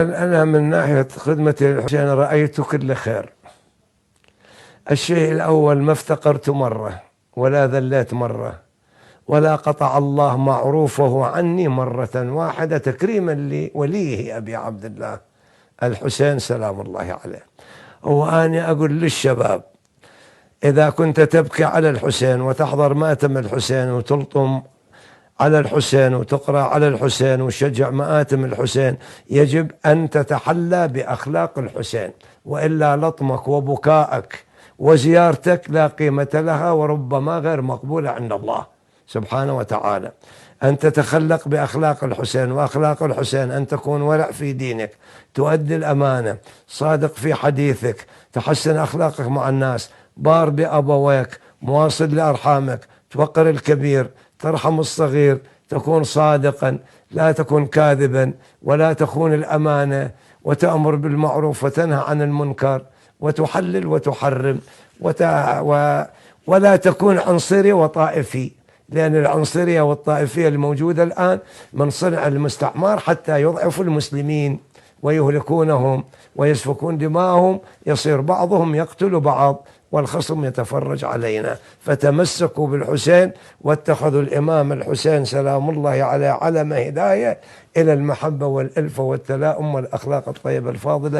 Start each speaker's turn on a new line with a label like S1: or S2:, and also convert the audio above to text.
S1: أنا من ناحية خدمة الحسين رأيت كل خير. الشيء الأول ما افتقرت مرة ولا ذليت مرة ولا قطع الله معروفه عني مرة واحدة تكريما لوليه أبي عبد الله الحسين سلام الله عليه. وأنا أقول للشباب إذا كنت تبكي على الحسين وتحضر ماتم الحسين وتلطم على الحسين وتقرأ على الحسين وتشجع مآتم الحسين، يجب أن تتحلى بأخلاق الحسين، وإلا لطمك وبكائك وزيارتك لا قيمة لها وربما غير مقبولة عند الله سبحانه وتعالى. أن تتخلق بأخلاق الحسين، وأخلاق الحسين أن تكون ورع في دينك، تؤدي الأمانة، صادق في حديثك، تحسن أخلاقك مع الناس، بار بأبويك، مواصل لأرحامك، توقر الكبير، ترحم الصغير، تكون صادقا، لا تكون كاذبا، ولا تخون الأمانة، وتأمر بالمعروف وتنهى عن المنكر، وتحلل وتحرم، ولا تكون عنصري وطائفي، لأن العنصرية والطائفية الموجودة الآن من صنع المستعمار حتى يضعفوا المسلمين ويهلكونهم ويسفكون دماءهم، يصير بعضهم يقتل بعض والخصم يتفرج علينا. فتمسكوا بالحسين واتخذوا الإمام الحسين سلام الله عليه علم هداية إلى المحبة والألفة والتلاؤم والأخلاق الطيبة الفاضلة.